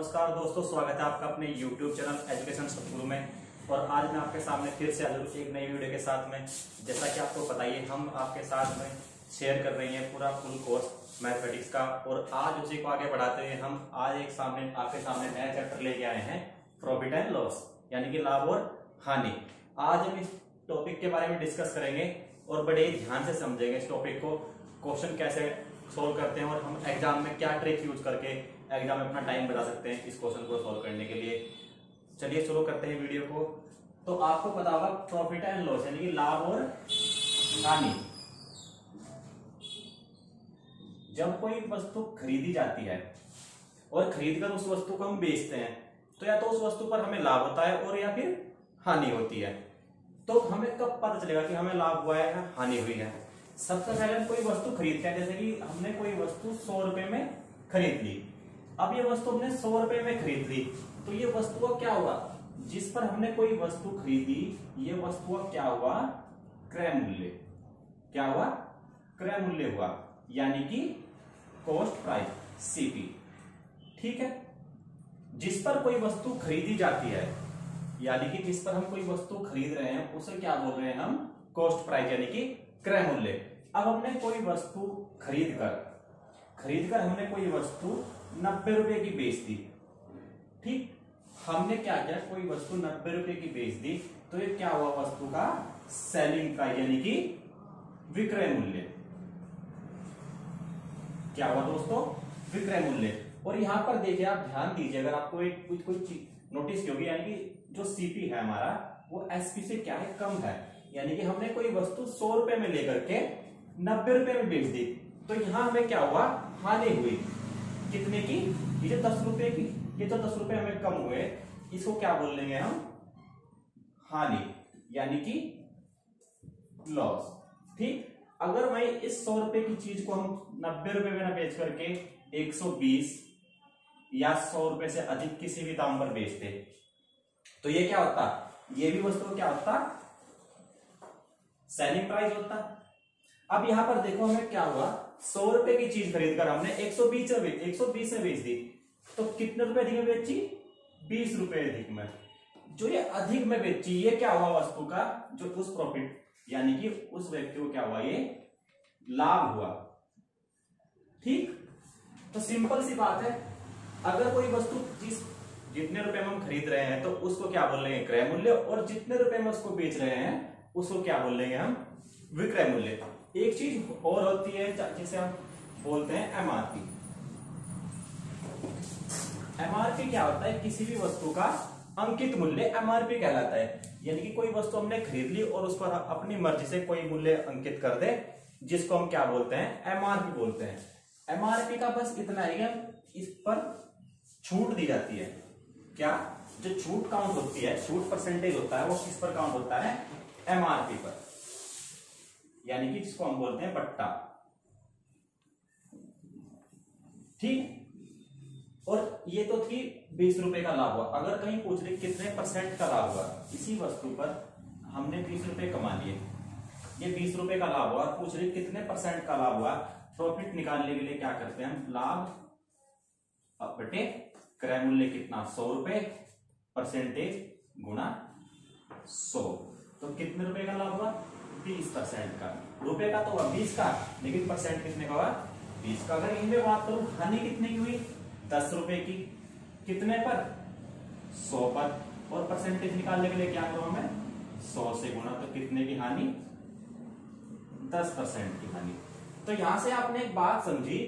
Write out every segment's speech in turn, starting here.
नमस्कार दोस्तों, स्वागत है आपका अपने YouTube चैनल एजुकेशन सतगुरु में। और आज मैं आपके सामने फिर से हाजिर हूं एक नई वीडियो के साथ में। जैसा कि आपको पता ही है, हम आपके साथ में शेयर कर रहे हैं पूरा फुल कोर्स मैथमेटिक्स का। और आज उसी को आगे बढ़ाते हुए हम आज आपके सामने नया चैप्टर लेके आए हैं, प्रॉफिट एंड लॉस, यानी कि लाभ और हानि। आज हम इस टॉपिक के बारे में डिस्कस करेंगे और बड़े ध्यान से समझेंगे इस टॉपिक को, क्वेश्चन कैसे सोल्व करते हैं और हम एग्जाम में क्या ट्रिक यूज करके एग्जाम में अपना टाइम बचा सकते हैं इस क्वेश्चन को सोल्व करने के लिए। चलिए शुरू करते हैं वीडियो को। तो आपको पता होगा प्रॉफिट एंड लॉस यानी कि लाभ और हानि। जब कोई वस्तु खरीदी जाती है और खरीदकर उस वस्तु को हम बेचते हैं, तो या तो उस वस्तु पर हमें लाभ होता है और या फिर हानि होती है। तो हमें कब पता चलेगा कि हमें लाभ हुआ है या हानि हुई है? सबसे पहले हम कोई वस्तु खरीदते हैं, जैसे कि हमने कोई वस्तु 100 रुपए में खरीद ली। अब ये वस्तु हमने 100 रुपए में खरीद ली, तो ये वस्तु का क्या हुआ? जिस पर हमने कोई वस्तु खरीदी, ये वस्तु का क्या हुआ? क्रय मूल्य। क्या हुआ? क्रय मूल्य हुआ, यानी कि कॉस्ट प्राइस, सीपी। ठीक है। जिस पर कोई वस्तु खरीदी जाती है, यानी कि जिस पर हम कोई वस्तु खरीद रहे हैं, उसे क्या बोल रहे हैं हम? कॉस्ट प्राइस, यानी कि क्रय मूल्य। अब हमने कोई वस्तु खरीदकर हमने कोई वस्तु 90 रुपए की बेच दी। ठीक, हमने क्या किया? कोई वस्तु 90 रुपए की बेच दी, तो ये क्या हुआ? वस्तु का सेलिंग प्राइस, यानी कि विक्रय मूल्य। क्या हुआ दोस्तों? विक्रय मूल्य। और यहां पर देखिए, आप ध्यान दीजिए, अगर आपको एक कोई चीज नोटिस होगी, यानी कि जो सीपी है हमारा, वो एसपी से क्या है? कम है। यानी कि हमने कोई वस्तु 100 रुपए में लेकर के 90 रुपए में बेच दी, तो यहां हमें क्या हुआ? हानि हुई। कितने की? ये जो 10 रुपए की, ये जो 10 रुपए हमें कम हुए, इसको क्या बोल लेंगे हम? हानि, यानी कि लॉस। ठीक। अगर भाई इस 100 रुपए की चीज को हम 90 रुपए में ना बेच करके 120 या 100 रुपए से अधिक किसी भी दाम पर बेचते, तो ये क्या होता? ये भी वस्तु क्या होता? सेलिंग प्राइस होता। अब यहां पर देखो हमें क्या हुआ? 100 रुपए की चीज खरीदकर हमने 120 में बेच दी, तो कितने रुपए अधिक में बेची? 20 रुपए अधिक में। जो ये अधिक में बेची, ये क्या हुआ? वस्तु का जो उस प्रॉफिट, यानी कि उस व्यक्ति को क्या हुआ? ये लाभ हुआ। ठीक। तो सिंपल सी बात है, अगर कोई वस्तु जितने रुपए में हम खरीद रहे हैं, तो उसको क्या बोल लेंगे? क्रय मूल्य। और जितने रुपए में उसको बेच रहे हैं, उसको क्या बोल लेंगे हम? विक्रय मूल्य। एक चीज और होती है जिसे हम बोलते हैं एमआरपी। एमआरपी क्या होता है? किसी भी वस्तु का अंकित मूल्य एमआरपी कहलाता है। यानी कि कोई वस्तु हमने खरीद ली और उस पर अपनी मर्जी से कोई मूल्य अंकित कर दे, जिसको हम क्या बोलते हैं? एमआरपी बोलते हैं। एमआरपी का बस इतना है कि इस पर छूट दी जाती है। क्या? जो छूट काउंट होती है, छूट परसेंटेज होता है, वो किस पर काउंट होता है? एमआरपी पर, यानी कि जिसको हम बोलते हैं बट्टा। ठीक। और ये तो थी 20 रुपए का लाभ हुआ। अगर कहीं पूछ रहे कितने परसेंट का लाभ हुआ, इसी वस्तु पर हमने 20 रुपए कमा लिए, ये 20 रुपए का लाभ हुआ, पूछ रहे कितने परसेंट का लाभ हुआ। प्रॉफिट निकालने के लिए क्या करते हैं हम? लाभ बटे क्रय मूल्य कितना? 100 रुपए, परसेंटेज गुणा 100। तो कितने रुपए का लाभ हुआ? 20% का। रुपए का तो हुआ 20 का, लेकिन परसेंट कितने का हुआ? 20 का। अगर इनमें बात करूं, हानि कितने की हुई? 10 रुपए की। कितने पर? 100 पर। और परसेंटेज निकालने के लिए क्या करो हमें? 100 से गुणा। तो कितने की हानि? 10% की हानि। तो यहां से आपने एक बात समझी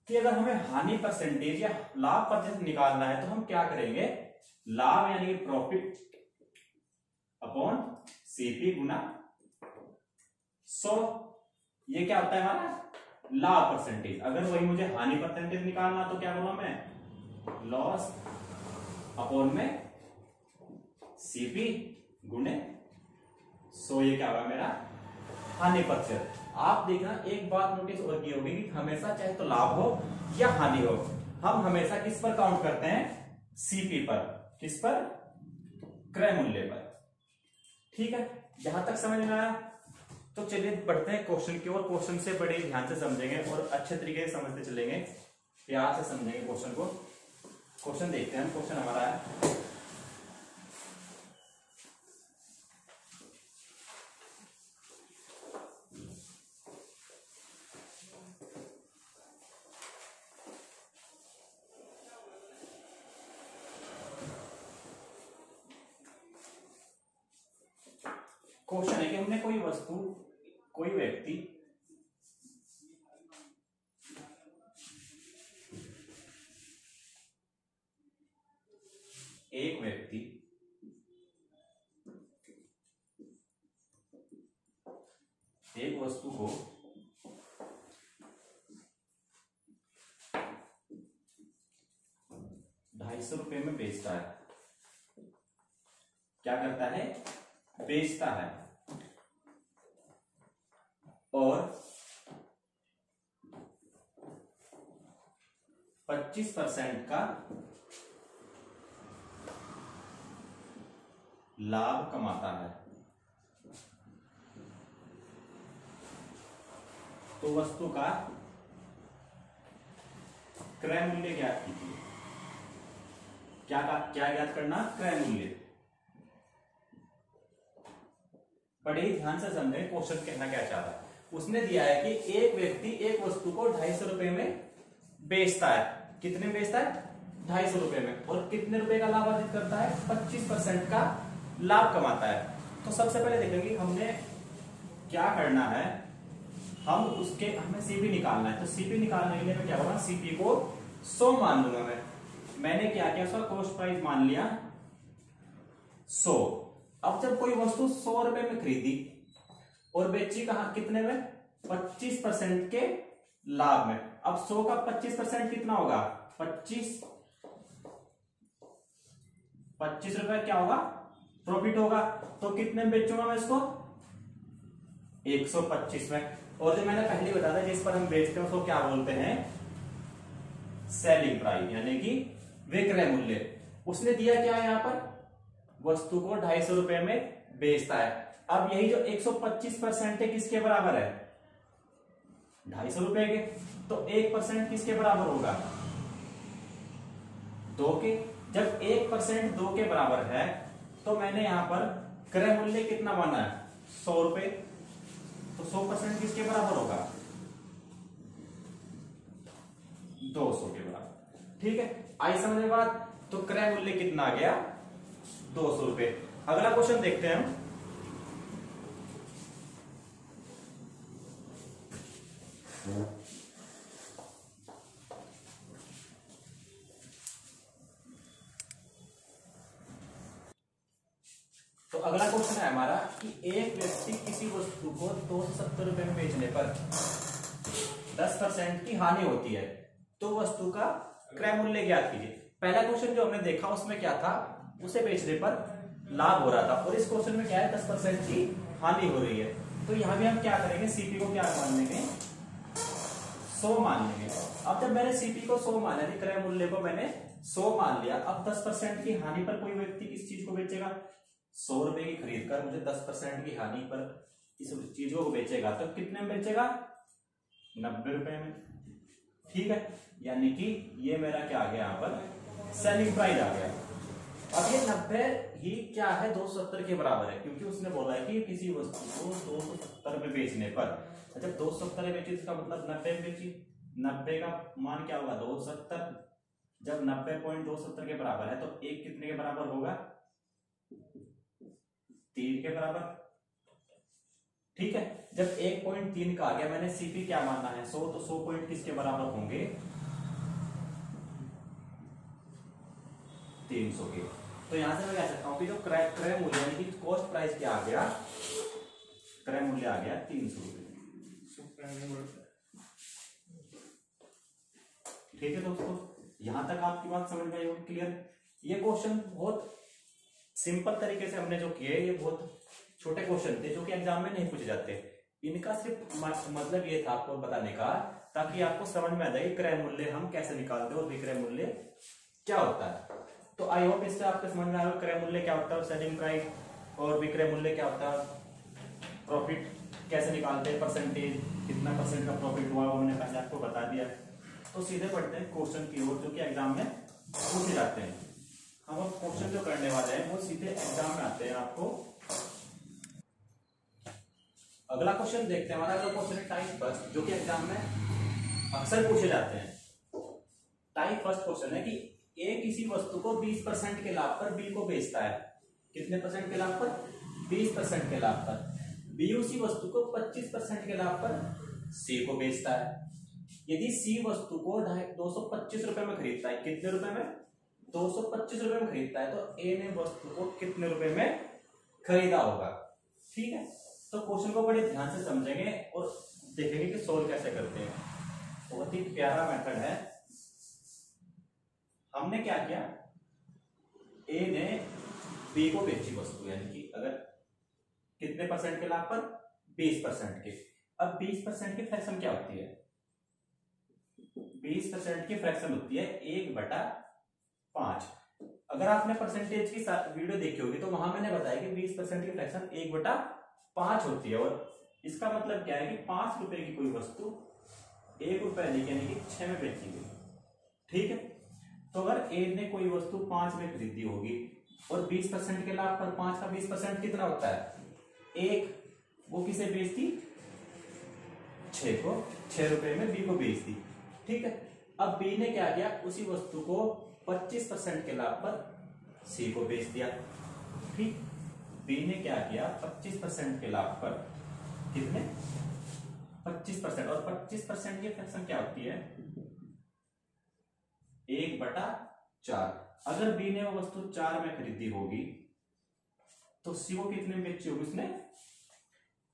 कि अगर हमें हानि परसेंटेज या लाभ प्रतिशत निकालना है, तो हम क्या करेंगे? लाभ यानी प्रॉफिट अपॉन सीपी गुना 100। ये क्या होता है हमारा? लाभ परसेंटेज। अगर वही मुझे हानि परसेंटेज निकालना, तो क्या करूं मैं? लॉस अपॉन में सीपी गुने 100। ये क्या होगा मेरा? हानि प्रतिशत। आप देखना, एक बात नोटिस और की होगी कि हमेशा चाहे तो लाभ हो या हानि हो, हम हमेशा किस पर काउंट करते हैं? सीपी पर। किस पर? क्रय मूल्य पर। ठीक है। यहां तक समझ में आया? तो चलिए बढ़ते हैं क्वेश्चन की ओर। क्वेश्चन से बड़े ध्यान से समझेंगे और अच्छे तरीके से समझते चलेंगे, प्यार से समझेंगे क्वेश्चन को। क्वेश्चन देखते हैं। क्वेश्चन हमारा है कि हमने कोई वस्तु, कोई व्यक्ति एक व्यक्ति एक वस्तु को ₹250 में बेचता है। क्या करता है? बेचता है। और 25% का लाभ कमाता है। तो वस्तु का क्रय मूल्य ज्ञात कीजिए। क्या ज्ञात करना? क्रय मूल्य। बड़े ही ध्यान से समझें क्वेश्चन कहना क्या चाह रहा है। उसने दिया है कि एक व्यक्ति एक वस्तु को ₹250 में बेचता है। कितने में बेचता है? ₹250 में। और कितने रुपए का लाभ अर्जित करता है? 25% का लाभ कमाता है। तो सबसे पहले देखेंगे हमने क्या करना है। हमें सीपी निकालना है। तो सीपी निकालने के लिए मैं क्या करूंगा? सीपी को 100 मान लूंगा। मैंने क्या किया? उसका कॉस्ट प्राइस मान लिया 100। अब जब कोई वस्तु ₹100 में खरीदी और बेची कहां? कितने में? 25% के लाभ में। अब 100 का 25% कितना होगा? 25 रुपए क्या होगा? प्रॉफिट होगा। तो कितने में बेचूंगा मैं इसको? 125 में। और जो मैंने पहले बताया था जिस पर हम बेचते हैं उसको क्या बोलते हैं? सेलिंग प्राइस, यानी कि विक्रय मूल्य। उसने दिया क्या है यहां पर? वस्तु को ₹250 में बेचता है। अब यही जो 125% है किसके बराबर है? ₹250 के। तो 1% किसके बराबर होगा? 2 के। जब 1% 2 के बराबर है तो मैंने यहां पर क्रय मूल्य कितना माना है? ₹100। तो 100% किसके बराबर होगा? 200 के बराबर। ठीक है, आई समझ में बात? तो क्रय मूल्य कितना आ गया? ₹200। अगला क्वेश्चन देखते हैं हम। तो अगला क्वेश्चन है हमारा कि एक व्यक्ति किसी वस्तु को ₹270 में बेचने पर 10% की हानि होती है। तो वस्तु का क्रय मूल्य ज्ञात कीजिए। पहला क्वेश्चन जो हमने देखा उसमें क्या था? उसे बेचने पर लाभ हो रहा था। और इस क्वेश्चन में क्या है? 10% की हानि हो रही है। तो यहां भी हम क्या करेंगे? सीपी को क्या मान लेंगे? 100 मान लेंगे। अब जब मैंने सीपी को 100 माना, क्रय मूल्य को मैंने 100 मान लिया। अब 10% की हानि पर कोई व्यक्ति किस चीज को बेचेगा? ₹100 की खरीद कर मुझे 10% की हानि पर इस चीजों को बेचेगा। तो कितने में बेचेगा? ₹90 में। ठीक है, यानी कि ये मेरा क्या आ गया? यहाँ पर सेलिंग प्राइस आ गया। अब ये 90 ही क्या है? 270 के बराबर है, क्योंकि उसने बोला है कि किसी वस्तु को 270 में बेचने पर। जब 270 में बेची इसका मतलब 90 में बेची। 90 का मान क्या होगा? 270। जब 90.270 के बराबर है तो एक कितने के बराबर होगा? 3 के बराबर। ठीक है, जब 1.3 का आ गया, मैंने सीपी क्या माना है? 100। तो 100 पॉइंट किसके बराबर होंगे? 300 के। तो यहां से मैं कह सकता हूं कि जो क्रय मूल्य यानी कि कॉस्ट प्राइस क्या आ गया? क्रय मूल्य आ गया ₹300। ठीक है दोस्तों, यहां तक आपकी बात समझ में आई होगी? क्लियर? ये क्वेश्चन बहुत सिंपल तरीके से हमने जो किए, ये बहुत छोटे क्वेश्चन थे जो कि एग्जाम में नहीं पूछे जाते। इनका सिर्फ मतलब ये था आपको बताने का, ताकि आपको समझ में आ जाए क्रय मूल्य हम कैसे निकालते हैं और विक्रय मूल्य क्या होता है। तो आई होप इससे आपको समझ में आया क्रय मूल्य क्या होता है, सेलिंग प्राइस, और विक्रय मूल्य क्या होता है, प्रॉफिट कैसे निकालते हैं, परसेंटेज, कितना % का प्रॉफिट हुआ वो हमने पहले आपको बता दिया। तो सीधे बढ़ते हैं क्वेश्चन की ओर जो कि एग्जाम में पूछे जाते हैं। हम अब क्वेश्चन जो करने वाले हैं वो सीधे एग्जाम में आते हैं आपको। अगला क्वेश्चन देखते हैं। हमारा अगला क्वेश्चन है टाइप फर्स्ट, जो कि एग्जाम में अक्सर पूछे जाते हैं। टाइप फर्स्ट क्वेश्चन है कि ए किसी वस्तु को 20% के लाभ पर बी को बेचता है। कितने परसेंट के लाभ पर? 20% के लाभ पर। बी उसी वस्तु को 25% के लाभ पर सी को बेचता है। यदि सी वस्तु को 225 रुपए में खरीदता है, कितने रुपए में? 225 रुपए में खरीदता है, तो ए ने वस्तु को कितने रुपए में खरीदा होगा? ठीक है, तो क्वेश्चन को बड़े ध्यान से समझेंगे और देखेंगे कि सोल्व कैसे करते हैं। बहुत ही प्यारा मेथड है। हमने क्या किया, ए ने बी को बेची वस्तु, यानी कि अगर कितने परसेंट के लाभ पर? 20% के। अब 20% की फ्रैक्शन क्या होती है? 20% की फ्रैक्शन होती है 1/5। अगर आपने परसेंटेज की वीडियो देखी होगी तो वहां मैंने बताया कि 20% की फ्रैक्शन 1/5 होती है। और इसका मतलब क्या है कि 5 रुपए की कोई वस्तु 1 रुपए यानी कि 6 में बेची गई। ठीक है, तो अगर ए ने कोई वस्तु 5 में खरीदी होगी और 20% के लाभ पर 5 का 20% कितना होता है? 1। वो किसे बेच दी? 6 को, 6 रुपए में बी को बेच दी। ठीक है, अब बी ने क्या किया, उसी वस्तु को 25% के लाभ पर सी को बेच दिया। ठीक, बी ने क्या किया, 25% के लाभ पर कितने? 25%। और 25% की फ्रैक्शन क्या होती है? 1/4। अगर बी ने वो वस्तु 4 में खरीदी होगी तो सी को कितने में बेची होगी उसने?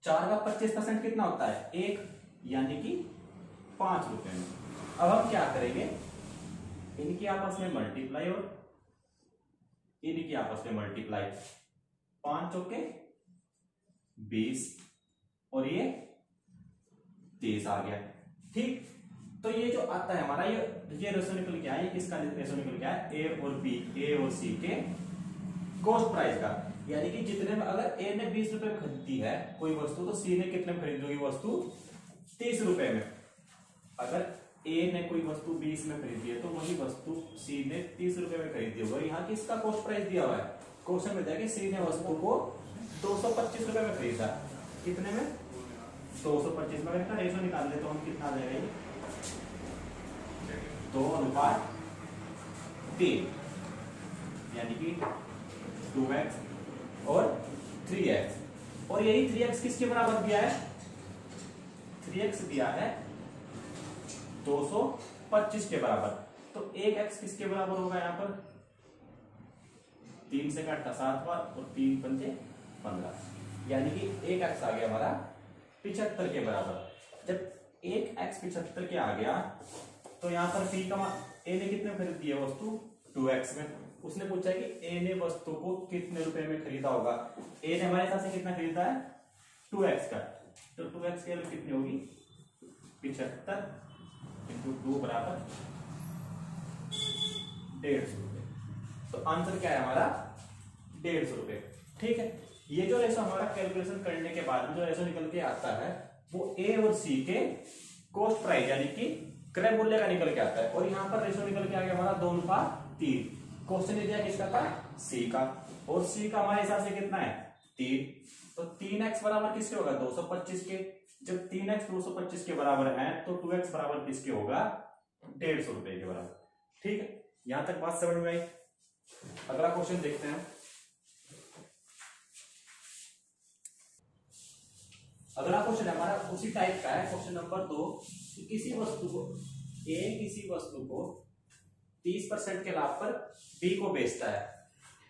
4 का 25% कितना होता है? 1, यानी कि 5 रुपए में। अब हम क्या करेंगे, इनकी आपस में मल्टीप्लाई और इनकी आपस में मल्टीप्लाई। 5 चौके 20 और ये 30 आ गया। ठीक, तो ये जो आता है हमारा ये रेशो निकल के आया। ये किसका रेशो निकल के आया? ए और बी, ए और सी के कॉस्ट प्राइस का। यानी कि जितने में अगर ए ने 20 रुपए में खरीदी है कोई वस्तु, तो सी ने कितने में खरीदी होगी वस्तु? 30 रुपए में। अगर ए ने कोई वस्तु 20 में खरीदी है तो वही वस्तु सी ने 30 रुपए में खरीदी होगी। यहाँ किसका कॉस्ट प्राइस दिया हुआ है? क्वेश्चन में दिया कि सी ने वस्तु को 225 रुपए में खरीदा। कितने में? 225 में। इसका रेशो निकाल ले तो हम कितना दे रहे हैं? 2:3, यानी कि 2x और 3x। और यही 3x किसके बराबर दिया है? 3x दिया है 225 के बराबर। तो 1x किसके बराबर होगा यहाँ पर? 3 से काटा 7 बार और 3 पंजे 15, यानी कि 1x आ गया हमारा 75 के बराबर। जब 1x 75 के आ गया तो यहाँ पर पी का ए ने कितने में खरीदी है वस्तु? 2x में। उसने पूछा कि ए ने वस्तु को कितने रुपए में खरीदा होगा। ए ने हमारे साथ से कितना खरीदा है? 2x का। तो 2x की वैल्यू कितनी होगी? 75 इंटू 2 बराबर 150 रुपए। तो आंसर क्या है हमारा? 150 रुपए। ठीक है, ये जो रेशो हमारा कैलकुलेशन करने के बाद जो रेशो निकल के आता है वो ए और सी के कॉस्ट प्राइस यानी कि क्रय मूल्य का निकल के आता है। और यहाँ पर रेशो निकल के आ गया हमारा 2:3। क्वेश्चन दिया किसका था? सी का। और सी का हमारे हिसाब से कितना है? 3। तो 3x बराबर किसके होगा? 225 के। जब 3x 225 के बराबर है तो 2x बराबर किसके होगा? 150 रुपए के बराबर। ठीक है, यहां तक बात समझ में आई। अगला क्वेश्चन देखते हैं। अगला क्वेश्चन हमारा उसी टाइप का है, क्वेश्चन नंबर 2। किसी वस्तु को किसी वस्तु को 30% के लाभ पर बी को बेचता है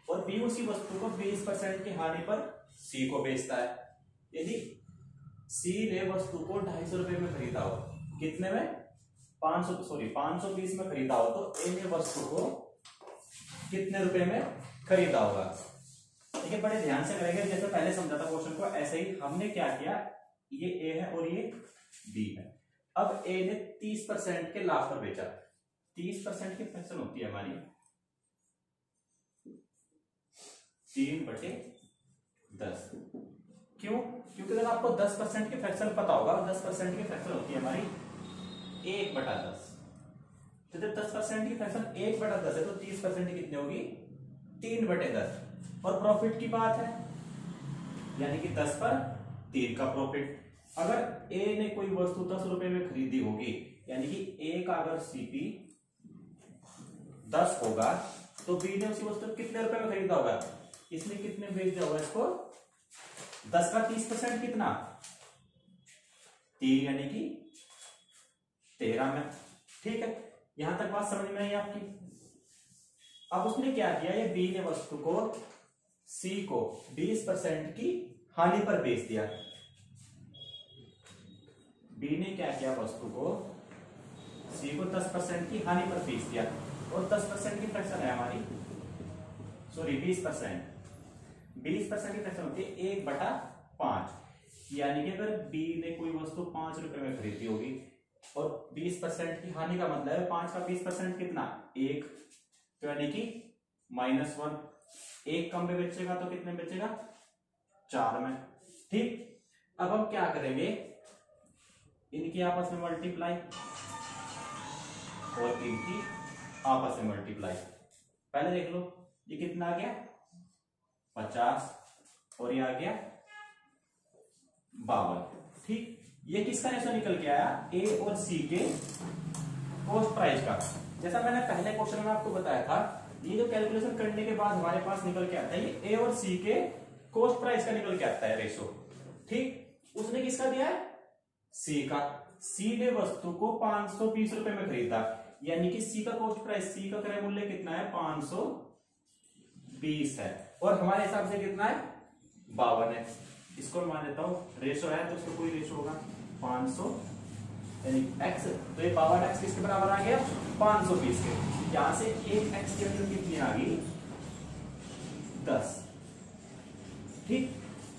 और बी उसी वस्तु को 20% की हानि पर सी को बेचता है। यदि सी ने वस्तु को 250 रुपए में खरीदा हो, कितने में? 520 में खरीदा हो, तो ए ने वस्तु को कितने रुपए में खरीदा होगा? ठीक है, बड़े ध्यान से करेंगे। जैसे पहले समझा था क्वेश्चन को, ऐसे ही हमने क्या किया, ये ए है और ये बी है। अब ए ने 30% के लाभ पर बेचा। 30% की फ्रैक्शन होती है हमारी 3/10। क्यों? क्योंकि अगर आपको 10% की फ्रैक्शन पता होगा, 10% की फ्रैक्शन होती है हमारी 1/10। तो जब 10% की फ्रैक्शन 1/10 है तो 30% की कितनी होगी 3/10। और प्रॉफिट की बात है यानी कि 10 पर 3 का प्रॉफिट। अगर ए ने कोई वस्तु 10 रुपए में खरीदी होगी यानी कि ए का अगर सीपी 10 होगा तो बी ने उसी वस्तु कितने रुपए में खरीदा होगा, इसने कितने बेच दिया होगा इसको, 10 का 30% कितना 3 यानी कि 13 में। ठीक है, यहां तक बात समझ में आई आपकी। अब उसने क्या किया, ये बी ने वस्तु को सी को 20% की हानि पर बेच दिया। बी ने क्या किया, वस्तु को सी को 10% की हानि पर बेच दिया और 10% की फ्रैक्शन है हमारी, सॉरी 20%। 20% की फ्रैक्शन होती है 1/5। यानी कि अगर बी ने कोई वस्तु 5 रुपए में खरीदी होगी और 20% की हानि का मतलब है 5 का 20% कितना 1, तो यानी कि -1। 1 कम में बेचेगा तो कितने बेचेगा 4 में। ठीक, अब हम क्या करेंगे, इनकी आपस में मल्टीप्लाई और इनकी आपस में मल्टीप्लाई। पहले देख लो ये कितना आ गया 50 और ये आ गया 52। ठीक, ये किसका रेशो निकल के आया, ए और सी के कॉस्ट प्राइस का। जैसा मैंने पहले क्वेश्चन में आपको बताया था, ये जो कैलकुलेशन करने के बाद हमारे पास निकल के आता है ये ए और सी के कॉस्ट प्राइस का निकल के आता है रेशो। ठीक, उसने किसका दिया है, सी का। सी ने वस्तु को 520 रुपए में खरीदा यानी कि सी का कॉस्ट प्राइस, सी का क्रय मूल्य कितना है 520 है और हमारे हिसाब से कितना है 52 है। इसको मान लेता हूं रेशो है तो उसको कोई रेशो होगा 500 यानी x, तो ये 52x किसके बराबर आ गया 520 के। यहां से एक x की वैल्यू कितनी आ गई 10। ठीक,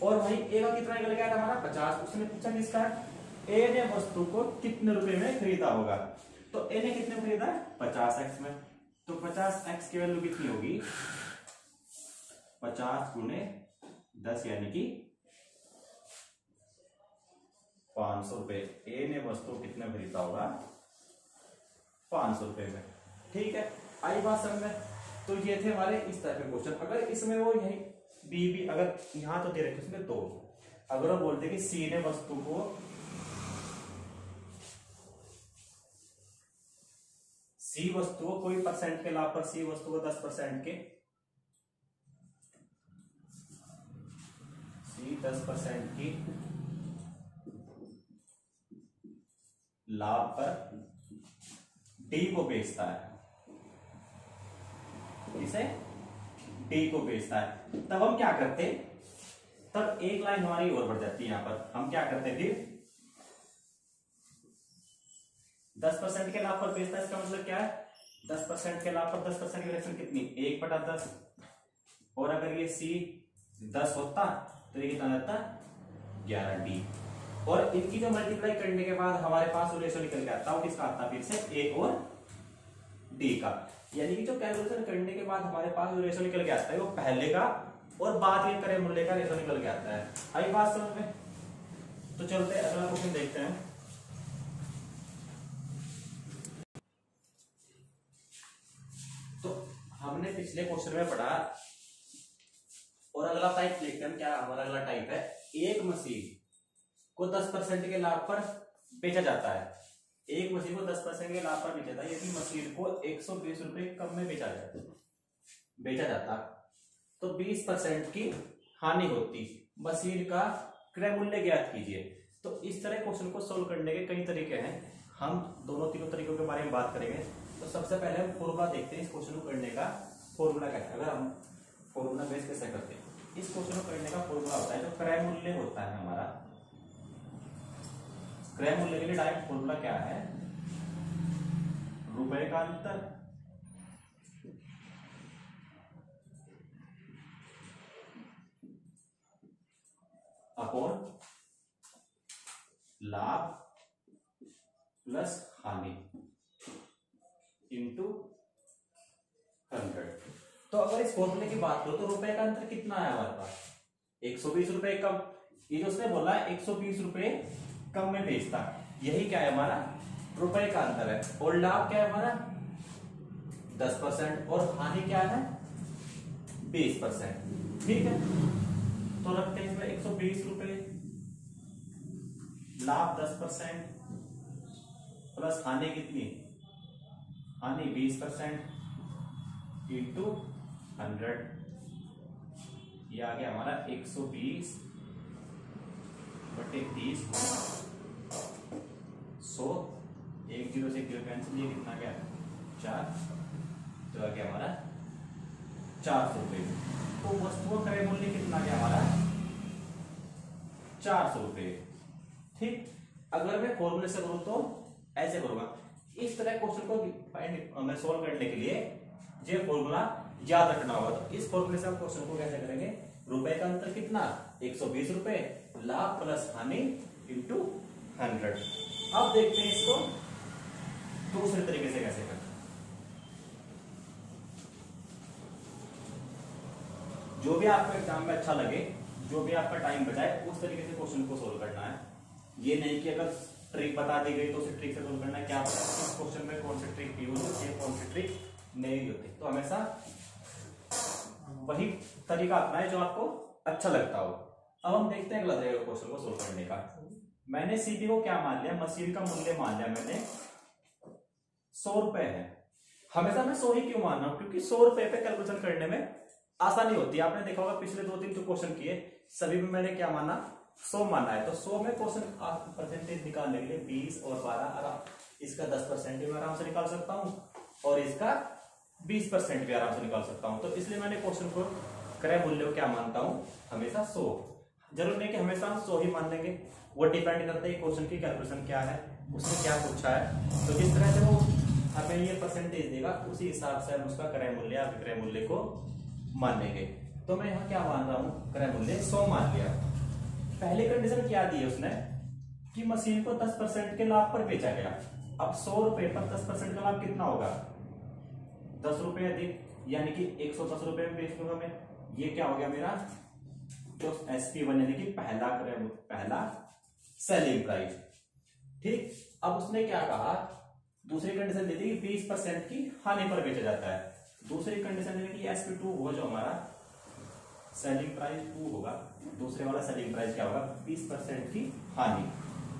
और वही ए का कितना निकल गया था हमारा 50। उसने पूछा किसका है, ए ने वस्तु को कितने रुपए में खरीदा होगा, तो ए ने कितने में खरीदा है 50x में, तो 50x की वैल्यू कितनी होगी 50 गुणे 10 यानी कि 500 रुपए। ए ने वस्तु कितने खरीदा होगा 500 रुपए में। ठीक है, आई बात समझ में। तो ये थे हमारे इस तरह के क्वेश्चन। अगर इसमें वो यही बी भी अगर यहां तो दे रखे उसमें तो अगर वो बोलते कि सी ने वस्तु को कोई परसेंट के लाभ पर सी वस्तु को 10% के 10% की लाभ पर डी को बेचता है, इसे डी को बेचता है, तब हम क्या करते, तब एक लाइन हमारी और बढ़ जाती है। यहां पर हम क्या करते फिर 10% के लाभ पर बेचता है, इसका मतलब क्या है 10% के लाभ पर 10% की फ्रैक्शन कितनी 1/10। और अगर ये सी 10 होता तो ये कितना रहता 11D। और इनकी जो मल्टीप्लाई करने के बाद हमारे पास रेशो निकल के आता है वो किसका आता है फिर से ए और डी का। यानी कि जो कैलकुलेशन करने के बाद हमारे पास रेशो निकल के आता है वो पहले का और बाद में क्रय मूल्य का रेशो निकल के आता है। आई बात समझ में। तो चलते अगला क्वेश्चन देखते हैं। तो हमने पिछले क्वेश्चन में पढ़ा और अगला टाइप देखते हैं क्या हमारा अगला टाइप है, एक मशीन को 10% के लाभ पर बेचा जाता है। एक मशीन को 10% के लाभ पर बेचा जाता है, यदि मशीन को 120 रुपए कम में बेचा जाता तो 20% की हानि होती। मशीन का क्रय मूल्य ज्ञात कीजिए। तो इस तरह क्वेश्चन को सोल्व करने के कई तरीके हैं, हम दोनों तीनों तरीकों के बारे में बात करेंगे। तो सबसे पहले हम फॉर्मूला देखते हैं इस क्वेश्चन को करने का। फॉर्मूला क्या है, अगर हम फॉर्मूला बेस कैसे करते हैं, इस क्वेश्चन को करने का फॉर्मूला होता है जो क्रय मूल्य होता है हमारा, क्रय मूल्य के लिए डायरेक्ट फॉर्मूला क्या है, रुपए का अंतर अपॉन लाभ प्लस हानि इंटू 100। तो अगर इस फॉर्मूले की बात करो तो रुपए का अंतर कितना है हमारे पास 120 रुपए कम। ये जो उसने बोला है 120 रुपए कम में बेचता, यही क्या है हमारा रुपए का अंतर है। और लाभ क्या है हमारा 10% और हानि क्या है 20%। ठीक है, तो रखते हैं इसमें 120 रुपए, लाभ 10% प्लस हानि कितनी, हानि 20% इंटू 100, ये आ गया हमारा 120 बटे 30 100, 1 0 से 1 0 कैंसिल, ये कितना गया 4, तो आ गया हमारा 400 रुपये। तो वस्तु का क्रय मूल्य कितना गया हमारा 400 रुपये। ठीक, अगर मैं फॉर्मूले से करूं तो ऐसे करूंगा, इस तरह क्वेश्चन को मैं सॉल्व करने के लिए ये फॉर्मूला याद रखना होगा। तो इस फॉर्मूले से हम क्वेश्चन को कैसे करेंगे, रुपए का अंतर कितना 120 रुपए, लाभ प्लस हानि इंटू 100। अब देखते हैं इसको दूसरे तरीके से कैसे करते हैं। जो भी आपको एग्जाम में अच्छा लगे, जो भी आपका टाइम बचाए, उस तरीके से क्वेश्चन को सोल्व करना है। ये नहीं कि अगर ट्रिक बता दी गई तो उस ट्रिक से सोल्व करना है, क्या पता इस क्वेश्चन में कौन सी ट्रिक यूज होती है, कौन सी ट्रिक नहीं होती। तो हमेशा वही तरीका अपनाए जो आपको अच्छा लगता हो। अब हम देखते हैं अगला तरीका क्वेश्चन को सोल्व करने का। मैंने सीपी को क्या मान लिया, मशीन का मूल्य मान लिया मैंने 100 रुपए है। हमेशा मैं 100 ही क्यों मान रहा हूं, क्योंकि 100 रुपए पे कैलकुलेशन करने में आसानी होती है। आपने देखा होगा पिछले 2-3 जो क्वेश्चन किए सभी में मैंने क्या माना 100 माना है। तो 100 में क्वेश्चन परसेंटेज निकालने के लिए 20 और 12, इसका 10% भी मैं आराम से निकाल सकता हूं और इसका 20% भी आराम से निकाल सकता हूं। तो इसलिए मैंने क्वेश्चन को क्रय मूल्य क्या मानता हूं, हमेशा 100। जरूर नहीं कि हमेशा हम 100 ही मान लेंगे, वो डिपेंड करता है क्वेश्चन की कैलकुलेशन क्या है, उसने क्या पूछा है। तो जिस तरह से वो हमें ये परसेंटेज देगा उसी हिसाब से हम उसका क्रय मूल्य या विक्रय मूल्य को मान लेंगे। तो मैं यहाँ क्या मान रहा हूँ, क्रय मूल्य 100 मान लिया। पहली कंडीशन क्या दी है उसने कि मशीन को 10% के लाभ पर बेचा गया। अब 100 रुपए पर 10% का लाभ कितना होगा 10 रुपए अधिक, यानी कि 110 रुपए में बेच दूंगा मैं। ये क्या हो गया मेरा जो SP1 यानी कि पहला सेलिंग प्राइस। ठीक, अब उसने क्या कहा, दूसरी कंडीशन दी थी कि 20% की हानि पर बेचा जाता है। दूसरी कंडीशन दी कि SP2 होगा जो हमारा सेलिंग प्राइस 2 होगा, दूसरे वाला सेलिंग प्राइस क्या होगा 20% की हानि।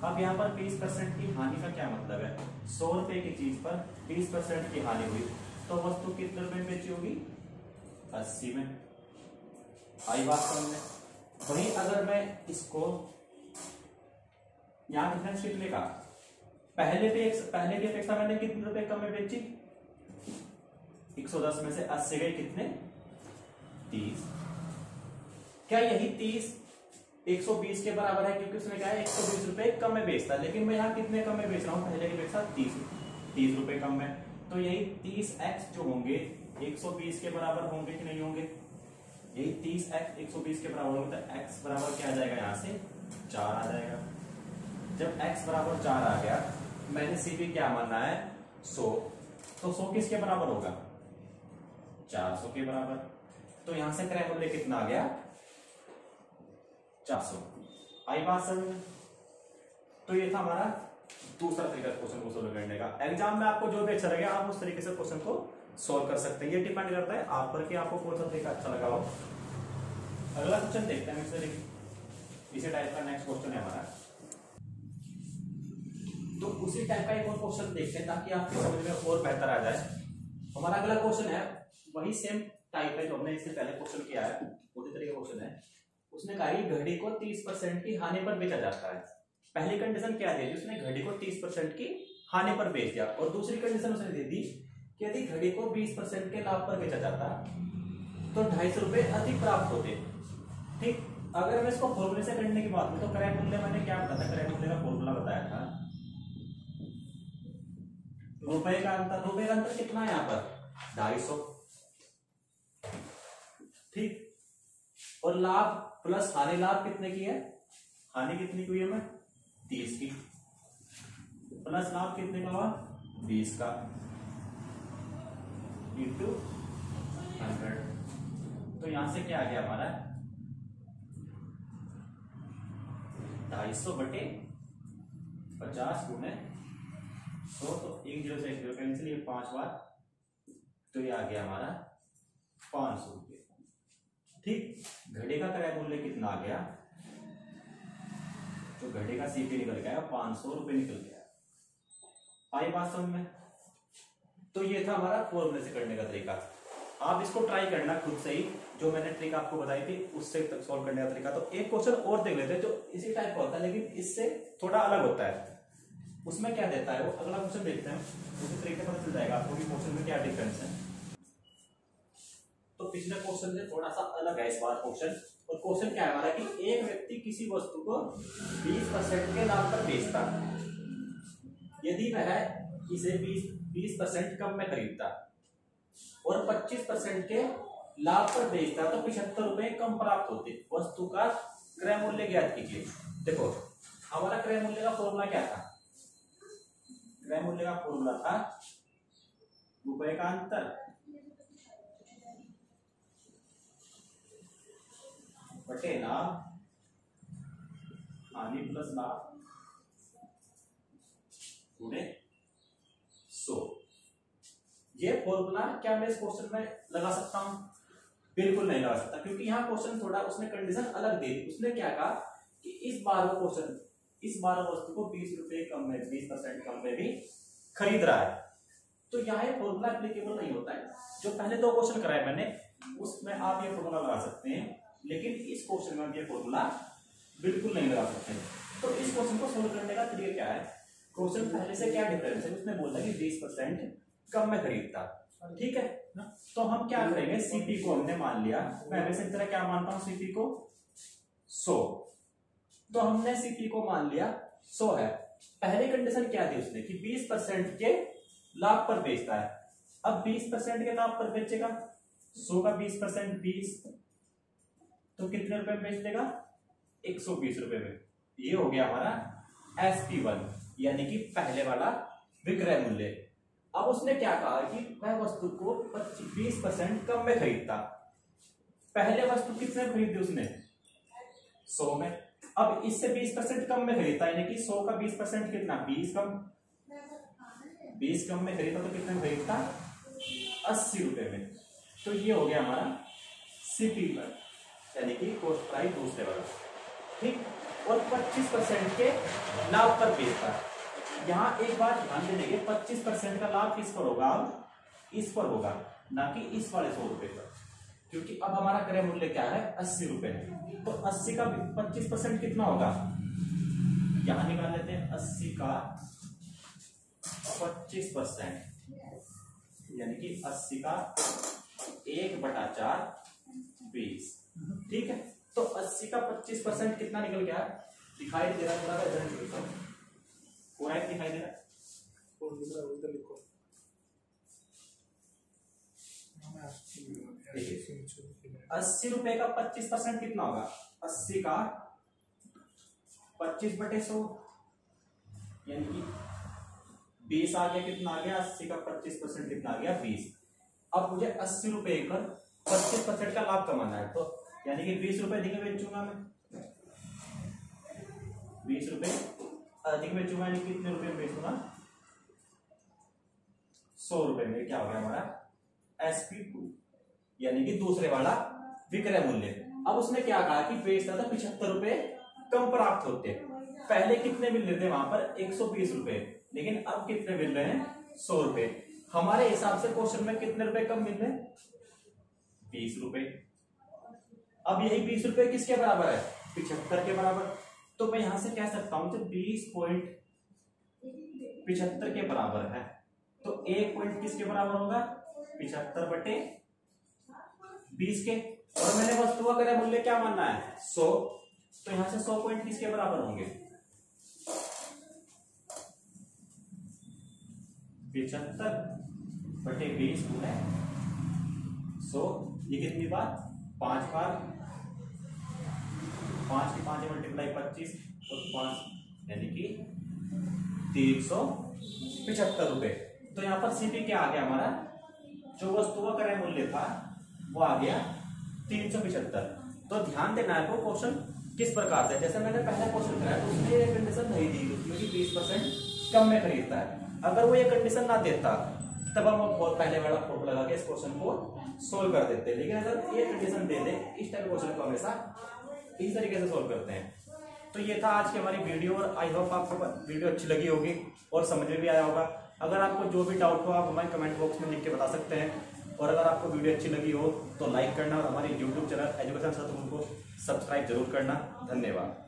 अब यहाँ पर 20% की हानि का क्या मतलब है, 100 रुपए की चीज पर 20% की हानि हुई तो वस्तु कितने रुपए में बेची होगी 80 में। आई बात समझ में। वहीं अगर मैं इसको यहाँ डिफरेंस कितने का, पहले की अपेक्षा मैंने कितने रुपए कम में बेची 110 में से 80 गए कितने 30। क्या यही 30 120 के बराबर है, क्योंकि उसने कहा है 120 रुपए कम में बेचता, लेकिन मैं यहाँ कितने कम में बेच रहा हूँ पहले की अपेक्षा 30 रुपए कम में। तो यही 30x जो होंगे 120 के बराबर होंगे कि नहीं होंगे, यही 30x 120 के बराबर होंगे तो x बराबर क्या आ जाएगा यहाँ से 4 आ जाएगा। जब x बराबर 4 आ गया, मैंने सीपी क्या माना है 100, तो 100 किसके बराबर होगा 400 के बराबर। तो यहां से क्रय मूल्य कितना आ गया 400। आई बात समझ में। तो ये था हमारा दूसरा तरीका क्वेश्चन को सोल्व करने का। एग्जाम में आपको जो भी अच्छा लगेगा आप उस तरीके से क्वेश्चन को सोल्व कर सकते हैं। ये डिपेंड करता है आप पर कि आपको कौन सा तरीका अच्छा लगा हो। अगला क्वेश्चन देखते हैं, इसी टाइप का नेक्स्ट क्वेश्चन है हमारा। तो उसी टाइप का एक और क्वेश्चन देखते हैं ताकि आपके समझ में और बेहतर आ जाए। हमारा अगला क्वेश्चन है वही सेम टाइप है जो हमने इससे पहले क्वेश्चन किया है, उसी तरह का क्वेश्चन है। उसने कहा कि घड़ी को 30% की हानि पर बेचा जाता है। पहली कंडीशन क्या दी, उसने घड़ी को 30% की हानि पर बेच दिया, और दूसरी कंडीशन उसने दे दी कि यदि घड़ी को 20% के लाभ पर बेचा जाता तो 250 रुपए अधिक प्राप्त होते। ठीक, अगर मैं इसको फॉर्मूले से करने की बात करूं तो क्रय मूल्य मैंने क्या बताया था, क्रय मूल्य का फॉर्मूला बताया था रुपए का अंतर। रुपए का अंतर कितना है यहाँ पर 250। ठीक, और लाभ प्लस हानि, लाभ कितने की है, हानि कितनी की हुई है मैं 30 की, प्लस लाभ कितने का हुआ 20 का, इंटू 100। तो यहां से क्या आ गया हमारा 250 बटे 50 गुणे 100। तो 1 0 से 1 0 कैंसिल, ये 5 बार तो ये आ गया हमारा 500 रुपये। ठीक, घड़े का क्रय मूल्य कितना आ गया, जो घड़े का सीपी निकल गया 500 रुपये निकल गया। आई बात समझ में? तो ये था हमारा फॉर्मूले से करने का तरीका। आप इसको ट्राई करना खुद से ही, जो मैंने ट्रिक आपको बताई थी उससे तक सॉल्व करने का तरीका। तो एक क्वेश्चन और देख लेते हैं जो इसी टाइप का होता है लेकिन इससे थोड़ा अलग होता है। उसमें क्या देता है वो, अगला क्वेश्चन देखते हैं, उसी तरीके से पता चल जाएगा आपको कि क्वेश्चन में क्या डिफरेंस है। तो पिछले क्वेश्चन से थोड़ा सा अलग है इस बार क्वेश्चन। और क्वेश्चन क्या है हमारा कि एक व्यक्ति किसी वस्तु को 20% के लाभ पर बेचता, यदि वह इसे 20% कम में खरीदता और 25% के लाभ पर बेचता तो 75 रुपए कम प्राप्त होते। वस्तु का क्रय मूल्य ज्ञात कीजिए। देखो हमारा क्रय मूल्य का फॉर्मूला क्या था, क्रय मूल्य का फॉर्मूला था रुपए का अंतर बटे लाभ, हानि प्लस लाभ गुणे 100। ये फॉर्मूला क्या मैं इस क्वेश्चन में लगा सकता हूं? बिल्कुल नहीं लगा सकता, क्योंकि यहाँ क्वेश्चन थोड़ा उसने कंडीशन अलग दे दी। उसने क्या कहा कि इस बार वो क्वेश्चन इस बार वस्तु को 20 रुपए कम में 20% कम में भी खरीद रहा है, तो यहाँ ये फॉर्मूला एप्लीकेबल नहीं होता है। जो पहले दो क्वेश्चन कराए मैंने उसमें आप ये फॉर्मूला लगा सकते हैं, लेकिन इस क्वेश्चन में ये फॉर्मूला बिल्कुल नहीं लगा सकते। तो इस क्वेश्चन को सोल्व करने का तरीका क्या है, क्वेश्चन पहले से क्या डिफरेंस है, उसने बोला कि 20% कम में खरीदता, ठीक है ना। तो हम क्या करेंगे, सीपी को हमने मान लिया, मैं वैसे तरह क्या मानता हूं सीपी को 100, तो हमने सीपी को मान लिया 100 है। पहली कंडीशन क्या थी उसने कि 20% के लाभ पर बेचता है। अब 20% के लाभ पर बेचेगा, 100 का 20% 20, तो कितने रुपए में बेच देगा, 120 रुपए में। ये हो गया हमारा SP1 यानी कि पहले वाला विक्रय मूल्य। अब उसने क्या कहा कि वह वस्तु को 20% कम में खरीदता। पहले वस्तु कितने में खरीदी उसने, 100 में। अब इससे 20% कम में खरीदता यानी कि 100 का 20% कितना, 20 कम में खरीदता, तो कितने में खरीदता, 80 रुपए में। तो ये हो गया हमारा CP1 यानी कि कॉस्ट प्राइस दूसरे वाला, ठीक। और 25% के लाभ पर बेचता। यहाँ एक बात ध्यान देने के, 25% का लाभ किस पर होगा, इस पर होगा, ना कि इस वाले 100 रुपए पर, क्योंकि अब हमारा क्रय मूल्य क्या है, 80 रुपए है। तो 80 का 25% कितना होगा, यहां निकाल लेते हैं। 80 का 25% यानी कि 80 का 1/4 20, ठीक है। तो 80 का 25% कितना निकल गया, दिखाई दे रहा, थोड़ा सा लिखो, पूरा दिखाई दे रहा है, उधर लिखो। 80 रुपए का 25% कितना होगा, 80 का 25/100 यानी कि 20 आ गया। कितना आ गया, 80 का 25% कितना आ गया, 20। अब मुझे 80 रुपए पर 25% का लाभ कमाना है, तो यानी कि 20 रुपए अधिक बेचूंगा मैं, 20 रुपए अधिक बेचूंगा, यानी कितने रुपए में बेचूंगा, 100 रुपए में। क्या हो गया हमारा SP2 यानी कि दूसरे वाला विक्रय मूल्य। अब उसने क्या कहा कि बेचता था 75 रुपए कम प्राप्त होते। पहले कितने मिल रहे थे वहां पर, 120 रुपए, लेकिन अब कितने मिल रहे हैं, 100 रुपए। हमारे हिसाब से क्वेश्चन में कितने रुपए कम मिल रहे हैं, 20 रुपए। अब यही 20 रुपए किसके बराबर है, 75 के बराबर। तो मैं यहां से कह सकता हूं कि 20.75 के बराबर है, तो एक पॉइंट किसके बराबर होगा, 75/20 के। और मैंने वस्तु का क्रय मूल्य क्या मानना है, 100, तो यहां से 100 पॉइंट किसके बराबर होंगे, 75/20 गुणे 100। ये कितनी बार, 5 बार, 5 की 5 मल्टीप्लाई 25 और 5 यानी कि 375 रुपए। तो यहाँ पर सीपी क्या आ गया हमारा, जो वस्तु का क्रय मूल्य था वो आ गया 375। तो ध्यान देना है, वो क्वेश्चन किस प्रकार से, जैसे मैंने पहला क्वेश्चन कराया तो उसने कंडीशन नहीं दी क्योंकि 20% कम में खरीदता है। अगर वो ये कंडीशन ना देता तब हम बहुत पहले वाला फॉर्मूला लगा के इस क्वेश्चन को सोल्व कर देते हैं। लेकिन अगर ये कंडीशन दे दे इस टाइप क्वेश्चन को हमेशा इस तरीके से सोल्व करते हैं। तो ये था आज की हमारी वीडियो और आई होप आपको वीडियो अच्छी लगी होगी और समझ में भी आया होगा। अगर आपको जो भी डाउट हो आप हमारे कमेंट बॉक्स में लिख के बता सकते हैं। और अगर आपको वीडियो अच्छी लगी हो तो लाइक करना और हमारे यूट्यूब चैनल एजुकेशन सतगुरु को सब्सक्राइब जरूर करना। धन्यवाद।